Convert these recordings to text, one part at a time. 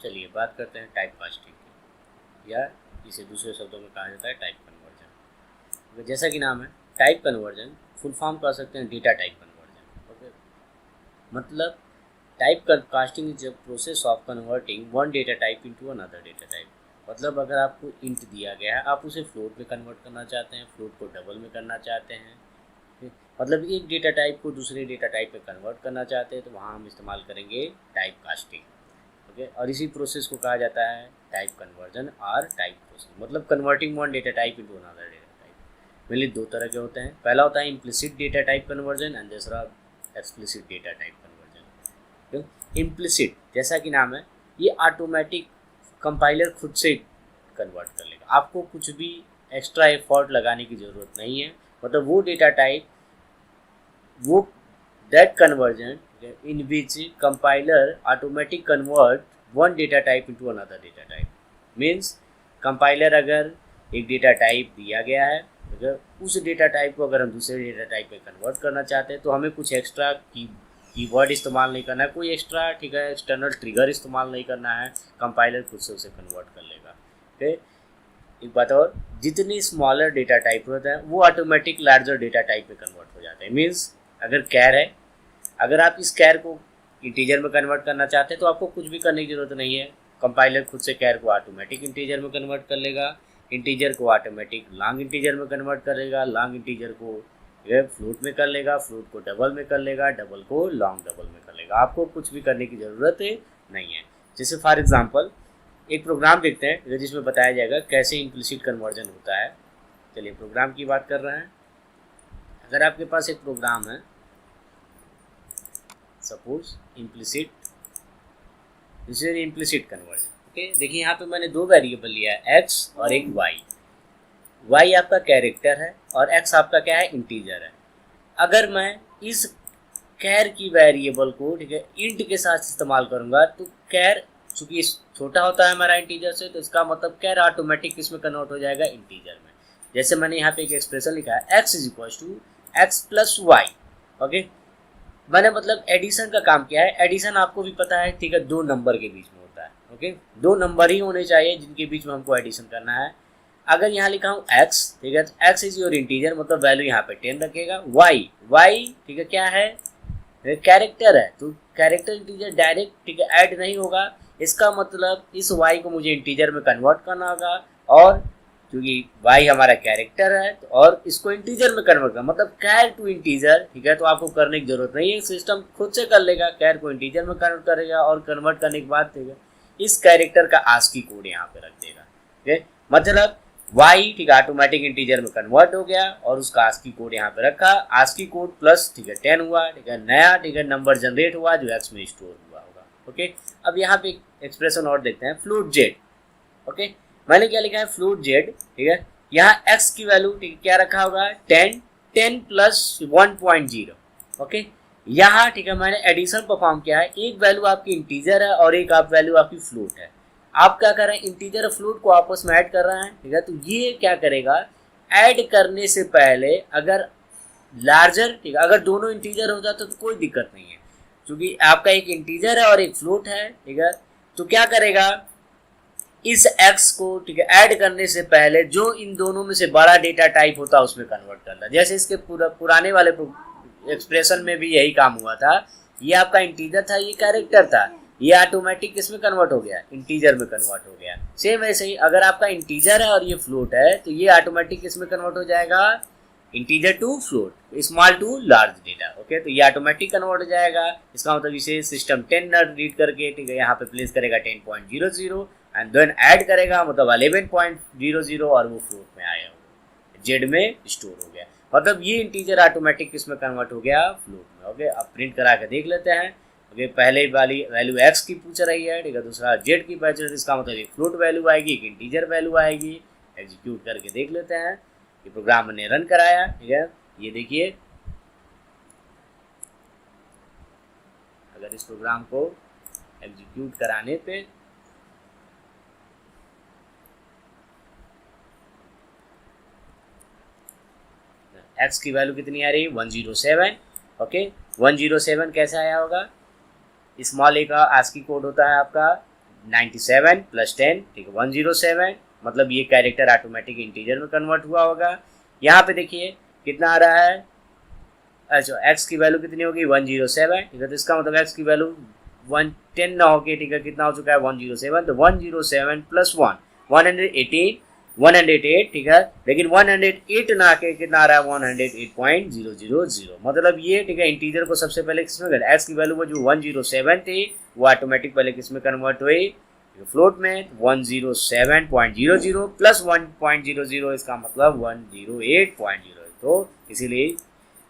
चलिए बात करते हैं टाइप कास्टिंग की, या इसे दूसरे शब्दों में कहा जाता है टाइप कन्वर्जन। जैसा कि नाम है टाइप कन्वर्जन, फुल फॉर्म कर सकते हैं डेटा टाइप कन्वर्जन। ओके, मतलब type casting is a process of converting one data type into another data type. मतलब अगर आपको इंट दिया गया है, आप उसे फ्लोट में कन्वर्ट करना चाहते हैं, फ्लोट को डबल में करना चाहते हैं, मतलब एक डेटा टाइप को दूसरे डेटा टाइप में कन्वर्ट करना चाहते हैं, तो वहाँ हम इस्तेमाल करेंगे टाइप कास्टिंग। ओके, और इसी प्रोसेस को कहा जाता है टाइप कन्वर्जन और टाइप प्रोसेस, मतलब converting one data type into another data type. Mainly दो तरह के होते हैं, पहला होता है implicit data type conversion and दूसरा explicit data type conversion. Implicit जैसा कि नाम है, ये ऑटोमेटिक कंपाइलर खुद से कन्वर्ट कर लेगा, आपको कुछ भी एक्स्ट्रा एफर्ट लगाने की ज़रूरत नहीं है। मतलब वो डेटा टाइप, वो that conversion in which compiler automatic convert one data type into another data type means compiler अगर एक डेटा टाइप दिया गया है, अगर उस डेटा टाइप को अगर हम दूसरे डेटा टाइप में कन्वर्ट करना चाहते हैं तो हमें कुछ एक्स्ट्रा कीवर्ड इस्तेमाल नहीं करना है, कोई एक्स्ट्रा ठीक है एक्सटर्नल ट्रिगर इस्तेमाल नहीं करना है, कंपाइलर खुद से उसे कन्वर्ट कर लेगा। ठीक, एक बात और, जितनी स्मॉलर डेटा टाइप होता है वो ऑटोमेटिक लार्जर डेटा टाइप में कन्वर्ट हो जाता है। मीन्स अगर कैर है, अगर आप इस कैर को इंटीजर में कन्वर्ट करना चाहते हैं तो आपको कुछ भी करने की ज़रूरत नहीं है, कंपाइलर खुद से कैर को ऑटोमेटिक इंटीजर में कन्वर्ट कर लेगा, इंटीजर को ऑटोमेटिक लॉन्ग इंटीजर में कन्वर्ट करेगा, लॉन्ग इंटीजर को फ्लोट में कर लेगा, फ्लोट को डबल में कर लेगा, डबल को लॉन्ग डबल में कर लेगा, आपको कुछ भी करने की ज़रूरत नहीं है। जैसे फॉर एग्जाम्पल एक प्रोग्राम देखते हैं जिसमें बताया जाएगा कैसे इम्प्लिसिट कन्वर्जन होता है। चलिए प्रोग्राम की बात कर रहे हैं। अगर आपके पास एक प्रोग्राम है, suppose implicit, this is implicit conversion. Okay, देखिए यहाँ पे मैंने दो वेरिएबल लिया है, एक्स और एक वाई। वाई आपका कैरेक्टर है और एक्स आपका क्या है, इंटीजर है। अगर मैं इस कैर की वेरिएबल को ठीक है इंट के साथ इस्तेमाल करूँगा तो कैर चूँकि छोटा होता है हमारा इंटीजर से, तो इसका मतलब कैर ऑटोमेटिक इसमें कन्वर्ट हो जाएगा इंटीजर में। जैसे मैंने यहाँ पे एक एक्सप्रेशन लिखा है, x is equal to x plus y. Okay, मैंने मतलब एडिशन का काम किया है। एडिशन आपको भी पता है ठीक है, दो नंबर के बीच में होता है। ओके, दो नंबर ही होने चाहिए जिनके बीच में हमको एडिशन करना है। अगर यहाँ लिखा हूँ एक्स, ठीक है, एक्स इज योर इंटीजर, मतलब वैल्यू यहाँ पे 10 रखेगा। वाई, वाई ठीक है क्या है, कैरेक्टर है, तो कैरेक्टर इंटीजर डायरेक्ट ठीक है ऐड नहीं होगा, इसका मतलब इस वाई को मुझे इंटीजर में कन्वर्ट करना होगा, और क्योंकि वाई हमारा कैरेक्टर है तो और इसको इंटीजर में कन्वर्ट करना, मतलब कैर टू इंटीजर ठीक है, तो आपको करने की जरूरत नहीं है, सिस्टम खुद से कर लेगा, कैर को इंटीजर में कन्वर्ट करेगा और कन्वर्ट करने के बाद ठीक है इस कैरेक्टर का आस्की कोड यहाँ पे रख देगा। ठीक है, मतलब वाई ठीक है ऑटोमेटिक इंटीजर में कन्वर्ट हो गया और उसका आस्की कोड यहाँ पे रखा, आस्की कोड प्लस ठीक है 10 हुआ, ठीक है नया ठीक है नंबर जनरेट हुआ जो एक्स में स्टोर हुआ होगा। ओके, अब यहाँ पे एक्सप्रेशन और देखते हैं, फ्लोट जेड। ओके, मैंने क्या लिखा है, फ्लोट जेड, ठीक है, यहाँ एक्स की वैल्यू ठीक है क्या रखा होगा, 10, 10 प्लस 1.0। ओके, यहाँ ठीक है मैंने एडिशन परफॉर्म किया है, एक वैल्यू आपकी इंटीजर है और एक आप वैल्यू आपकी फ्लोट है। आप क्या कर रहे हैं, इंटीजर और फ्लोट को आपस में ऐड कर रहे हैं। ठीक है, तो ये क्या करेगा, ऐड करने से पहले अगर लार्जर ठीक है अगर दोनों इंटीजर हो जाते तो कोई दिक्कत नहीं है, क्योंकि आपका एक इंटीजर है और एक फ्लोट है। ठीक है, तो क्या करेगा, इस x को ठीक है ऐड करने से पहले जो इन दोनों में से बड़ा डेटा टाइप होता है उसमें कन्वर्ट करना। जैसे इसके पुराने वाले एक्सप्रेशन में भी यही काम हुआ था, ये आपका इंटीजर था, ये कैरेक्टर था, ये ऑटोमेटिक किसमें कन्वर्ट हो गया, इंटीजर में कन्वर्ट हो गया। सेम ऐसे ही अगर आपका इंटीजर है और ये फ्लोट है तो ये ऑटोमेटिक किसमें कन्वर्ट हो जाएगा, integer to float, small to large data. Okay, तो ये ऑटोमेटिक कन्वर्ट हो जाएगा। इसका मतलब इसे सिस्टम 10 रीड करके ठीक है यहाँ पे प्लेस करेगा 10.00 एंड देन ऐड करेगा, मतलब 11.00 और वो फ्लोट में आया, जेड में स्टोर हो गया, मतलब ये इंटीजर ऑटोमेटिक किसमें कन्वर्ट हो गया, फ्लोट में। ओके, अब प्रिंट करा के देख लेते हैं। ओके, पहले वाली वैल्यू एक्स की पूछ रही है, ठीक है, दूसरा जेड की पूछ रही है, इसका मतलब एक फ्लोट वैल्यू आएगी, एक इंटीजर वैल्यू आएगी। एग्जीक्यूट करके देख लेते हैं, ये प्रोग्राम मैंने रन कराया। ठीक है, ये देखिए अगर इस प्रोग्राम को एग्जीक्यूट कराने पे एक्स की वैल्यू कितनी आ रही है, 107। ओके, 107 कैसे आया होगा, स्मॉल ए का आस्की कोड होता है आपका 97 प्लस 10, ठीक है 107, मतलब ये कैरेक्टर ऑटोमेटिक इंटीजर में कन्वर्ट हुआ होगा। यहाँ पे देखिए कितना आ रहा है, अच्छा x की वैल्यू कितनी होगी 107, ठीक है, तो इसका मतलब x की वैल्यू 110 ना होके, ठीक है, कितना हो चुका है 107, तो 107 प्लस 1 118, 108, ठीक है, लेकिन 108 ना के कितना आ रहा है 108.000, मतलब ये, ठीक है, इंटीजर को सबसे पहले किसमें कर, x की वैल्यू वो जो 107 थी वो ऑटोमेटिक पहले किसमें कन्वर्ट हुई, फ्लोट में 107.00 प्लस 1.00, इसका मतलब 108.00, तो इसीलिए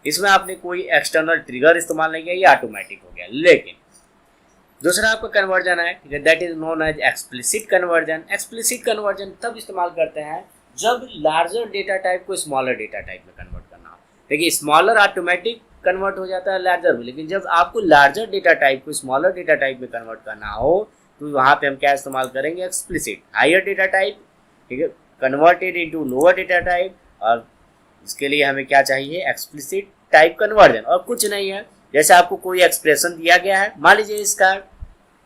इसमें आपने कोई एक्सटर्नल ट्रिगर इस्तेमाल नहीं किया, ये ऑटोमेटिक हो गया। लेकिन दूसरा आपका कन्वर्जन है, ठीक है, that is known as explicit conversion. Explicit conversion तब इस्तेमाल करते हैं जब लार्जर डेटा टाइप को स्मॉलर डेटा टाइप में कन्वर्ट करना हो। देखिए स्मॉलर ऑटोमेटिक कन्वर्ट हो जाता है लार्जर में, लेकिन जब आपको लार्जर डेटा टाइप को स्मॉलर डेटा टाइप में कन्वर्ट करना हो तो वहाँ पे हम क्या इस्तेमाल करेंगे, एक्सप्लिसिट। हायर डेटा टाइप, ठीक है, converted into lower data type, और इसके लिए हमें क्या चाहिए, एक्सप्लिसिट टाइप कन्वर्जन, और कुछ नहीं है। जैसे आपको कोई एक्सप्रेशन दिया गया है, मान लीजिए इसका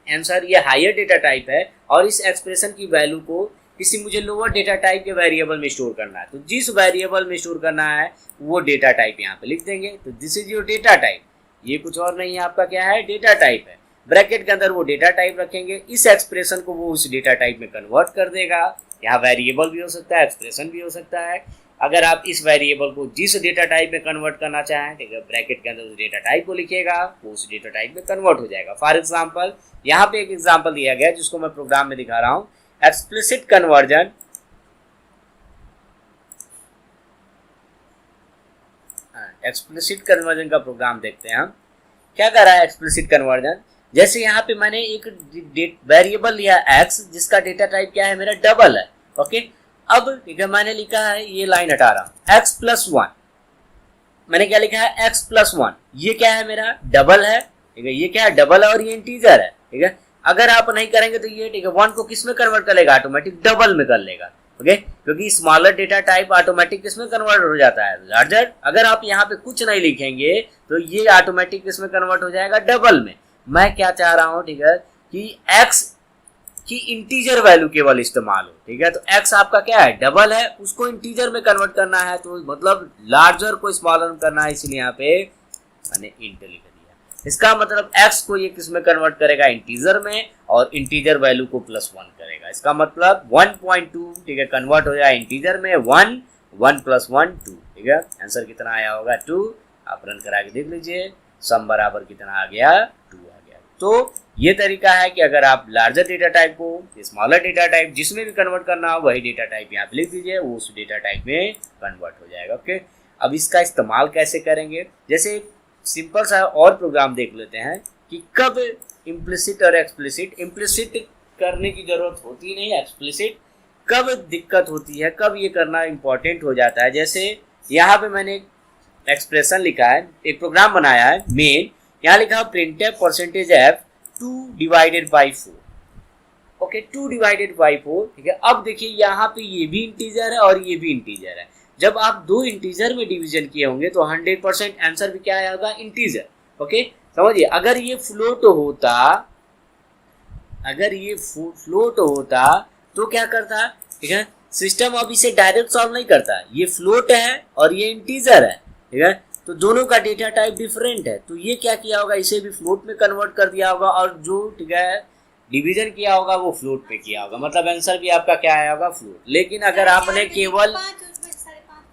आंसर ये हायर डेटा टाइप है और इस एक्सप्रेशन की वैल्यू को किसी मुझे लोअर डेटा टाइप के वेरिएबल में स्टोर करना है, तो जिस वेरिएबल में स्टोर करना है वो डेटा टाइप यहाँ पे लिख देंगे, तो this is your data type. ये कुछ और नहीं है, आपका क्या है, डेटा टाइप है। ब्रैकेट के अंदर वो डेटा टाइप रखेंगे, इस एक्सप्रेशन को वो उस डेटा टाइप में कन्वर्ट कर देगा। यहाँ वेरिएबल भी हो सकता है, एक्सप्रेशन भी हो सकता है। अगर आप इस वेरिएबल को जिस डेटा टाइप में कन्वर्ट करना चाहें, ठीक है, ब्रैकेट के अंदर उस डेटा टाइप को लिखिएगा, वो उस डेटा टाइप में कन्वर्ट हो जाएगा। फॉर एग्जांपल यहाँ पे एक एग्जांपल दिया गया है जिसको मैं प्रोग्राम में दिखा रहा हूँ, एक्सप्लिसिट कन्वर्जन। एक्सप्लिसिट कन्वर्जन का प्रोग्राम देखते हैं हम क्या कर रहा है। एक्सप्लिसिट कन्वर्जन, जैसे यहाँ पे मैंने एक वेरिएबल लिया x जिसका डेटा टाइप क्या है, मेरा डबल है, ओके। अब ठीक है, मैंने लिखा है, ये लाइन हटा रहा हूं, x प्लस 1, मैंने क्या लिखा है, x प्लस 1, ये क्या है, मेरा डबल है, ठीक है, ये क्या है, डबल है और ये इंटीजर है, ठीक है। अगर आप नहीं करेंगे तो ये, ठीक है, 1 को किस में कन्वर्ट कर लेगा, ऑटोमेटिक डबल में कर लेगा, ओके, क्योंकि स्मॉलर डेटा टाइप ऑटोमेटिक किस में कन्वर्ट हो जाता है, लार्जर। अगर आप यहाँ पे कुछ नहीं लिखेंगे तो ये ऑटोमेटिक किस में कन्वर्ट हो जाएगा, डबल में। मैं क्या चाह रहा हूँ, ठीक है, कि x की इंटीजर वैल्यू केवल इस्तेमाल हो, ठीक है, तो x आपका क्या है, डबल है, उसको इंटीजर में कन्वर्ट करना है, तो मतलब लार्जर को स्मॉलर में करना है, इसलिए यहाँ पे मैंने इंट लिख दिया। इसका मतलब x को ये किस में कन्वर्ट करेगा, इंटीजर में, और इंटीजर वैल्यू को +1 करेगा। इसका मतलब 1.2, ठीक है, कन्वर्ट हो जाएगा इंटीजर में, 1 1 + 1 2, ठीक है। आंसर कितना आया होगा, 2। आप रन करा के देख लीजिए, सम बराबर कितना आ गया, 2 आ गया। तो ये तरीका है कि अगर आप लार्जर डेटा टाइप को स्मॉलर डेटा टाइप जिसमें भी कन्वर्ट करना हो, वही डेटा टाइप यहाँ पे लिख दीजिए, वो उस डेटा टाइप में कन्वर्ट हो जाएगा, ओके। अब इसका इस्तेमाल कैसे करेंगे, जैसे सिंपल सा और प्रोग्राम देख लेते हैं कि कब इम्प्लिसिट और एक्सप्लिसिट, इम्प्लिसिट करने की जरूरत होती नहीं, एक्सप्लिसिट कब दिक्कत होती है, कब ये करना इंपॉर्टेंट हो जाता है। जैसे यहाँ पे मैंने एक एक्सप्रेशन लिखा है, एक प्रोग्राम बनाया है मेन, यहाँ लिखा है printf %f 2 divided by 4, okay, 2 divided by 4, ठीक है। अब देखिए यहाँ पे ये भी इंटीजर है और ये भी इंटीजर है। जब आप दो इंटीजर में डिवीजन किए होंगे तो 100% आंसर भी क्या आएगा, इंटीजर, ओके, समझिए। अगर ये फ्लोट होता, अगर ये फ्लोट होता तो क्या करता, ठीक है, सिस्टम अब इसे डायरेक्ट सॉल्व नहीं करता, ये फ्लोट है और ये इंटीजर है, ठीक है, तो दोनों का डेटा टाइप डिफरेंट है, तो ये क्या किया होगा, इसे भी फ्लोट में कन्वर्ट कर दिया होगा, और जो, ठीक है, डिवीजन किया होगा वो फ्लोट पे किया होगा, मतलब आंसर भी आपका क्या आया होगा, फ्लोट। लेकिन अगर आपने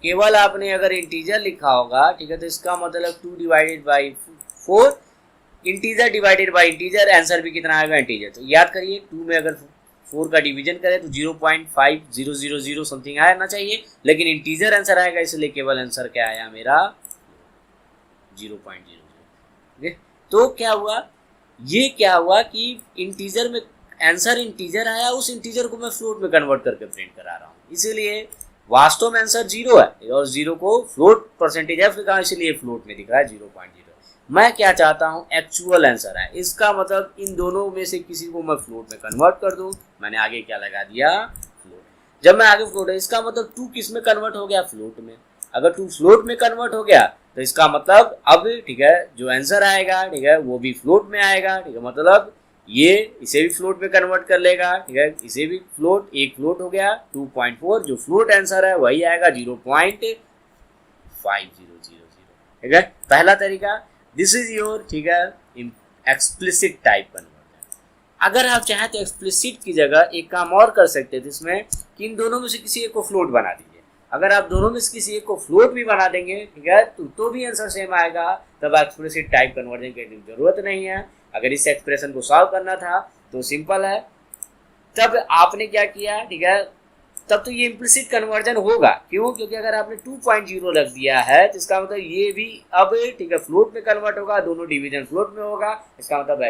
केवल आपने अगर इंटीजर लिखा होगा, ठीक है, तो इसका मतलब 2 divided by 4, integer divided by integer, answer भी कितना आएगा, इंटीजर। तो याद करिए 2 में अगर 4 का डिवीजन करें तो 0.5000 समथिंग आना चाहिए, लेकिन इंटीजर आंसर आएगा, इसलिए केवल आंसर क्या आया मेरा 0.00। तो क्या हुआ, ये क्या हुआ कि इंटीजर में आंसर इंटीजर आया, उस इंटीजर को मैं फ्लोट में कन्वर्ट करके प्रिंट करा रहा हूँ, इसीलिए वास्तव में आंसर 0 है और 0 को फ्लोट %f लिखा, इसलिए फ्लोट में दिख रहा है 0.0। मैं क्या चाहता हूँ, एक्चुअल आंसर है, इसका मतलब इन दोनों में से किसी को मैं फ्लोट में कन्वर्ट कर दूं। मैंने आगे क्या लगा दिया, फ्लोट। जब मैं आगे फ्लोट है, इसका मतलब 2 किस में कन्वर्ट हो गया, फ्लोट में। अगर 2 फ्लोट में कन्वर्ट हो गया तो इसका मतलब अब, ठीक है, जो आंसर आएगा, ठीक है, वो भी फ्लोट में आएगा, ठीक है, मतलब ये इसे भी फ्लोट में कन्वर्ट कर लेगा, ठीक है, इसे भी फ्लोट, एक फ्लोट हो गया 2.4, जो फ्लोट आंसर है वही आएगा 0.5000, ठीक है, पहला तरीका। दिस इज योर, ठीक है, एक्सप्लिसिट टाइप कन्वर्जन। अगर आप चाहें तो एक्सप्लिसिट की जगह एक काम और कर सकते थे इसमें कि इन दोनों में से किसी एक को फ्लोट बना दीजिए। अगर आप दोनों में से किसी एक को फ्लोट भी बना देंगे, ठीक है, तो भी आंसर सेम आएगा, तब एक्सप्लिसिट टाइप कन्वर्जन की जरूरत नहीं है। अगर इस एक्सप्रेशन को सॉल्व करना था तो सिंपल है, तब आपने क्या किया, ठीक है, तब तो ये इम्प्लिसिट कन्वर्जन होगा। क्यों? क्योंकि अगर आपने 2.0 रख दिया है तो इसका मतलब ये भी अब, ठीक है, फ्लोट में कन्वर्ट होगा, दोनों डिवीजन फ्लोट में होगा, इसका मतलब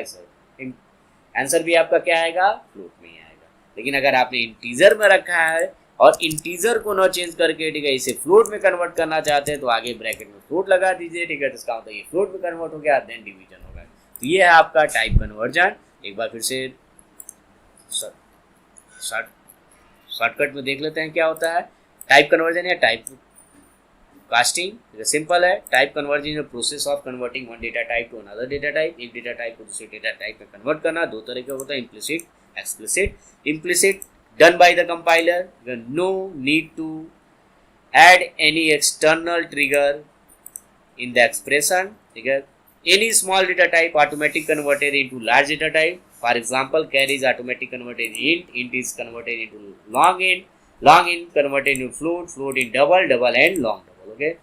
आंसर भी आपका क्या आएगा, फ्लोट में ही आएगा। लेकिन अगर आपने इंटीजर में रखा है और इंटीजर को न चेंज करके, ठीक है, इसे फ्लोट में कन्वर्ट करना चाहते हैं तो आगे ब्रैकेट में फ्लोट लगा दीजिए, ठीक है, तो इसका मतलब ये फ्लोट में कन्वर्ट हो गया, देन डिवीजन होगा। तो ये है आपका टाइप कन्वर्जन। एक बार फिर से शॉर्टकट में देख लेते हैं क्या होता है टाइप कन्वर्जन या टाइप कास्टिंग। सिंपल है, type conversion is process of converting one data type two another data type. एक डेटा टाइप को दूसरे डेटा टाइप में कन्वर्ट करना दो तरह का होता है, implicit, explicit. Implicit done by the compiler, no need to add any external trigger in the expression, ठीक है। Any small data type automatic converted into large data type. For example, char is automatic converted int is converted into long int converted into float in double and long double, okay.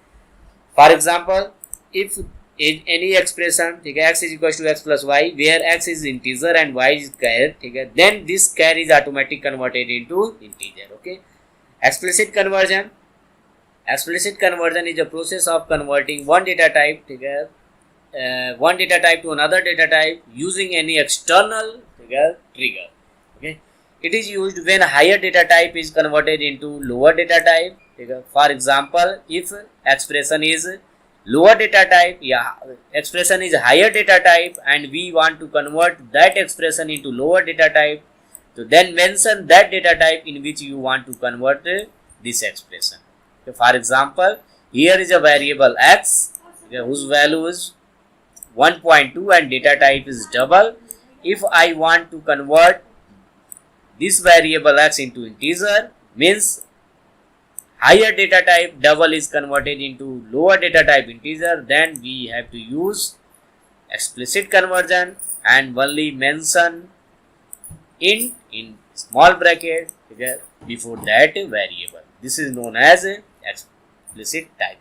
For example, if any expression, ठीक है, x is equals to x plus y, where x is integer and y is char, ठीक है, then this char is automatic converted into integer, okay. Explicit conversion is a process of converting one data type, ठीक है, one data type to another data type using any external, ठीक है, trigger, okay. It is used when higher data type is converted into lower data type, ठीक है। For example, if expression is lower data type, yeah, expression is higher data type and we want to convert that expression into lower data type, so then mention that data type in which you want to convert this expression. So for example, here is a variable x, okay, whose value is 1.2 and data type is double. If I want to convert this variable x into integer, means higher data type double is converted into lower data type integer, then we have to use explicit conversion and only mention int in small bracket, okay, before that variable. This is known as explicit type